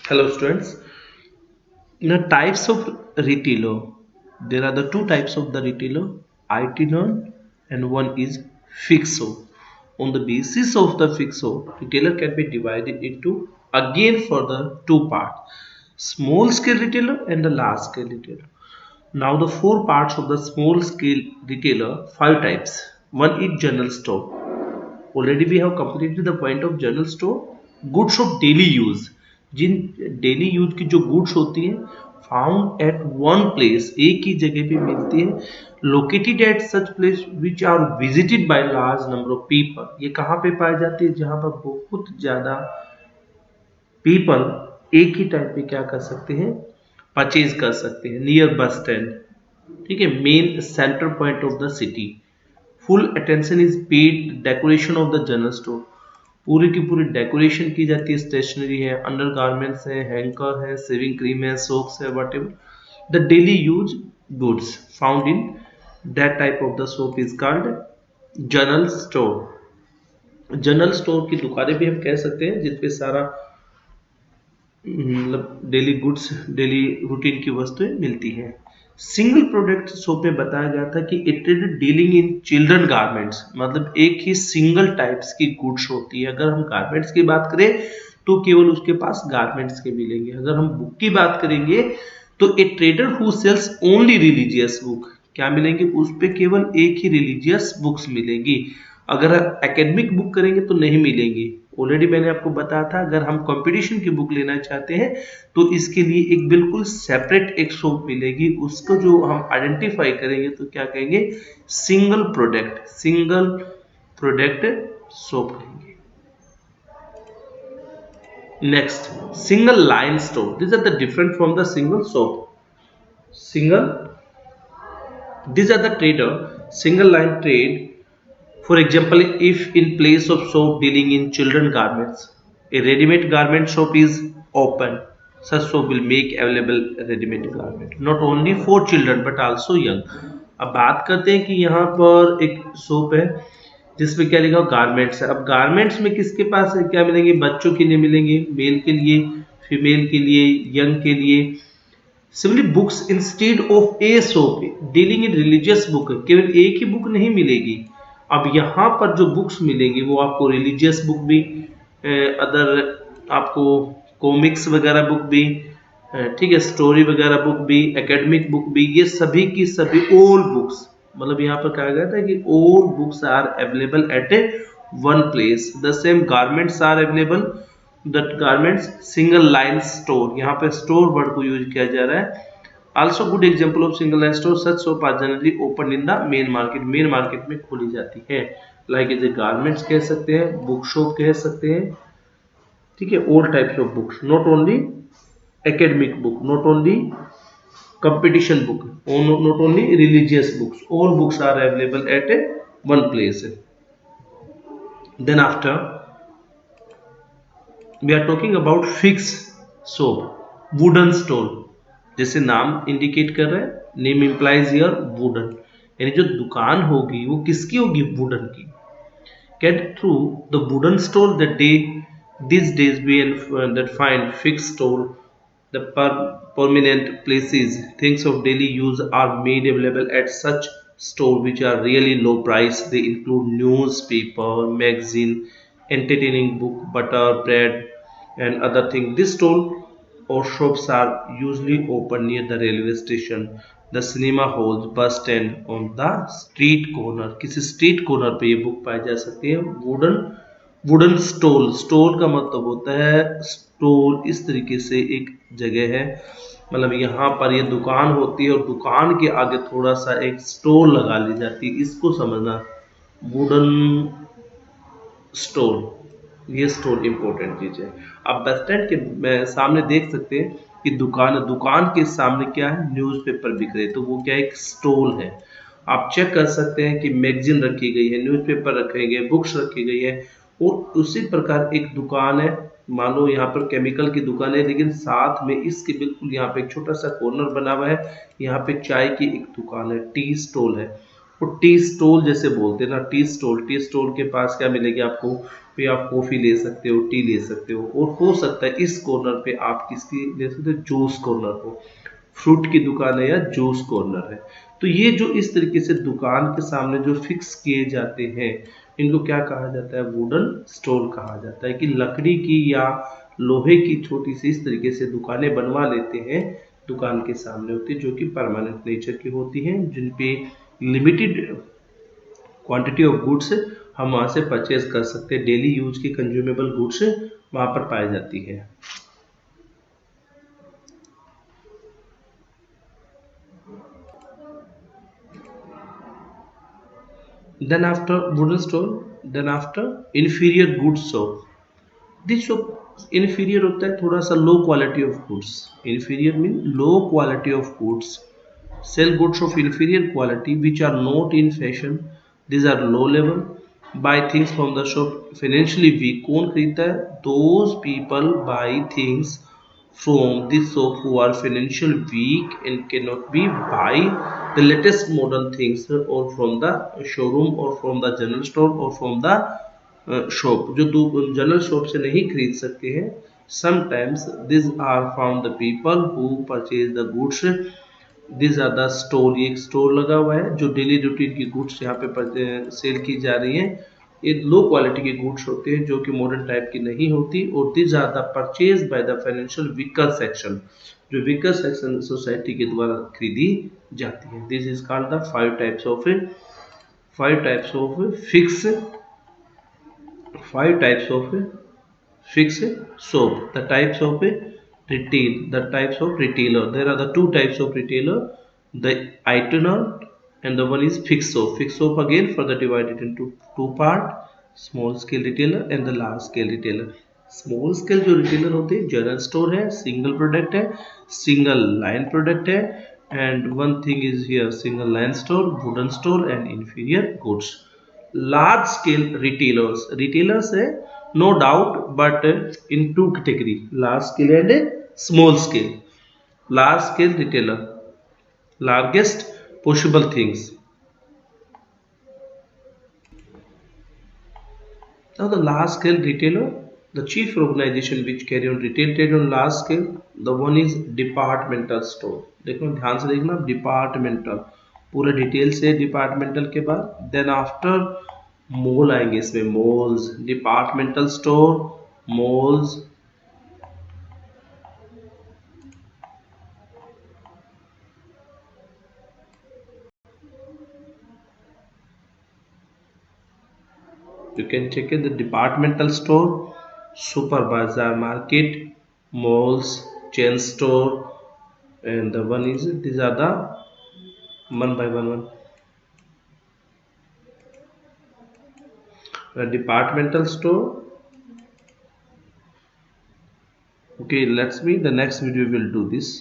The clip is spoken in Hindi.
Hello students. Now types of retailer. There are the two types of the retailer, itinerant and one is fixo. On the basis of the fixo, retailer can be divided into again further two parts, small scale retailer and the large scale retailer. Now the four parts of the small scale retailer, five types. One is general store. Already we have completed the point of general store. Goods of daily use, जिन डेली यूज की जो गुड्स होती हैं फाउंड एट वन प्लेस, एक ही जगह पे मिलती है, located at such place which are visited by large number of people. ये कहाँ पे पाई जाती है? जहाँ पर बहुत ज्यादा पीपल एक ही टाइम पे क्या कर सकते हैं, परचेज कर सकते हैं. नियर बस स्टैंड, ठीक है, main centre point of the city. Full attention is paid decoration of the general store. पूरी की पूरी डेकोरेशन की जाती है. स्टेशनरी है, अंडर गारमेंट्स है, हैंकर है, सेविंग क्रीम है, सोक्स है, what ever the daily use goods found in that type of the shop is called general store. General store की दुकानें भी हम कह सकते हैं जिसपे सारा मतलब डेली गुड्स, डेली रूटीन की वस्तुएं मिलती हैं. सिंगल प्रोडक्ट शॉप में बताया गया था कि it is dealing in children garments, मतलब एक ही सिंगल टाइप्स की गुड्स होती है. अगर हम गारमेंट्स की बात करें तो केवल उसके पास गारमेंट्स के मिलेंगे. अगर हम बुक की बात करेंगे तो ए trader who sales only religious book, क्या मिलेंगे? उस पे केवल एक ही रिलीजियस बुक्स मिलेंगी. अगर एकेडमिक बुक करेंगे तो नहीं मिलेंगी. ऑलरेडी मैंने आपको बताया था, अगर हम कंपटीशन की बुक लेना चाहते हैं तो इसके लिए एक बिल्कुल सेपरेट एक शॉप मिलेगी. उसको जो हम आइडेंटिफाई करेंगे तो क्या कहेंगे? Single product, single product shop कहेंगे. Next, single line store. This are the different from the single shop. Single, these are the trader, single line trade. For example, if in place of shop dealing in children garments, a ready-made garment shop is open, such shop will make available ready-made garment not only for children but also young. अब बात करते हैं कि यहाँ पर एक शॉप है जिसमें क्या लिखा हो? गारमेंट्स है. अब गारमेंट्स में किसके पास है, क्या मिलेंगे? बच्चों के लिए मिलेंगे, मेल के लिए, फीमेल के लिए, यंग के लिए. Similarly books instead of A shop dealing in religious book, केवल एक ही बुक नहीं मिलेगी. अब यहाँ पर जो बुक्स मिलेंगी वो आपको रिलीजियस बुक भी, अदर आपको कॉमिक्स वगैरह बुक भी, ठीक है, स्टोरी वगैरह बुक भी, एकेडमिक बुक भी, ये सभी की सभी ऑल बुक्स, मतलब यहाँ पर कहा गया था कि all books are available at a one place. The same garments are available, that garments single line store, यहाँ पे स्टोर वर्ड को यूज किया जा रहा है. Also good example of single line store, such shop are generally opened in the main market, main market में खोली जाती है. Like as a garments कह सकते हैं, book shop कह सकते हैं, ठीक है, all types of books, not only academic book, not only competition book, not only religious books, all books are available at a one place. Then after we are talking about fixed shop, wooden store. जैसे नाम इंडिकेट कर रहा है, नेम इंप्लाइज हियर वुडन, यानी जो दुकान होगी वो किसकी होगी? वुडन की. Get through the wooden store that day. These days we that find fixed store, the permanent places, things of daily use are made available at such store which are really low price. They include newspaper, magazine, entertaining book, butter, bread, and other things. This store or shops are usually open near the railway station, the cinema halls, bus stand, on the street corner. किसी स्ट्रीट कॉर्नर पे ये बुक पाई जा सकती है. वुडन, वुडन स्टॉल, स्टॉल का मतलब होता है स्टॉल, इस तरीके से एक जगह है, मतलब यहाँ पर ये दुकान होती है और दुकान के आगे थोड़ा सा एक स्टॉल लगा ली जाती है, इसको समझना. वुडन स्टॉल, ये स्टोर इंपॉर्टेंट चीज है. आप बस स्टैंड के सामने देख सकते हैं कि दुकान, दुकान के सामने क्या है? न्यूज़पेपर बिक रहे, तो वो क्या है? एक स्टॉल है. आप चेक कर सकते हैं कि मैगजीन रखी गई है, न्यूज़पेपर रखे गए, बुक्स रखी गई है. और उसी प्रकार एक दुकान है, मान लो यहाँ पर केमिकल की दुकान है, लेकिन साथ में इसके बिल्कुल यहाँ पे एक छोटा सा कॉर्नर बना हुआ है, यहाँ पे चाय की एक दुकान है, टी स्टॉल है. और टी स्टॉल जैसे बोलते हैं ना, टी स्टॉल, टी स्टॉल के पास क्या मिलेगी आपको? पे आप कॉफ़ी ले सकते हो, टी ले सकते हो। और हो सकता है इस कॉर्नर पे आप किसकी ले सकते हो, जूस कॉर्नर हो, फ्रूट की दुकान है या जूस कॉर्नर है। तो ये जो इस तरीके से दुकान के सामने जो फिक्स किए जाते हैं, इनको क्या कहा जाता है, वुडन स्टॉल कहा जाता है। कि लकड़ी की या लोहे की छोटी सी इस तरीके से दुकानें बनवा लेते हैं, दुकान के सामने होती है, जो कि परमानेंट नेचर की होती हैं, जिन पे लिमिटेड क्वांटिटी ऑफ गुड्स हम वहाँ से परचेज कर सकते हैं। डेली यूज की कंज्यूमेबल गुड्स वहाँ पर पाई जाती है। Then after wooden stall, then after inferior goods shop. This shop inferior होता है थोड़ा सा low quality of goods. inferior mean low quality of goods. Sell goods of inferior quality which are not in fashion. These are low level. Buy things from the shop. Financially weak कौन खरीदता है? Those people buy things from this shop who are financially weak and cannot be buy the latest modern things or from the showroom or from the general store or from the shop, जो जनरल शॉप से नहीं खरीद सकते हैं। Sometimes these are found the people who purchase the goods. These are the store, ये एक स्टोर लगा हुआ है जो डेली रूटीन की गुड्स यहाँ पे सेल की जा रही हैं। ये लो क्वालिटी के गुड्स होते हैं जो कि मॉडर्न टाइप की नहीं होती। और this are the purchase by the financial weaker section, जो वीकर सेक्शन सोसाइटी के द्वारा खरीदी जाती है। This is called the five types of fix, five types of fixed soap. The types of retail, the types of retailer. There are the two types of retailer, the itinerant and the one is fixed soap. Fixed soap again further divided into two part, small scale retailer and the large scale retailer. Small scale जो रिटेलर होते हैं, जनरल स्टोर है, सिंगल प्रोडक्ट है, सिंगल लाइन प्रोडक्ट है, and one thing is here single line store, wooden store and inferior goods. Large scale retailers, retailers है no doubt but in two category, large scale and small scale. Large scale retailer, largest possible things. Now the large scale retailer, the chief organization which carry on retail trade on large scale, the one is departmental store. देखो ध्यान से देखना, departmental पूरा डिटेल से डिपार्टमेंटल के बाद देन आफ्टर मॉल आएंगे इसमें, malls, departmental store, malls, you can check in the departmental store, super bazaar market, malls, chain store, and the one is these are the one by one. The departmental store. Okay, let's me the next video will do this.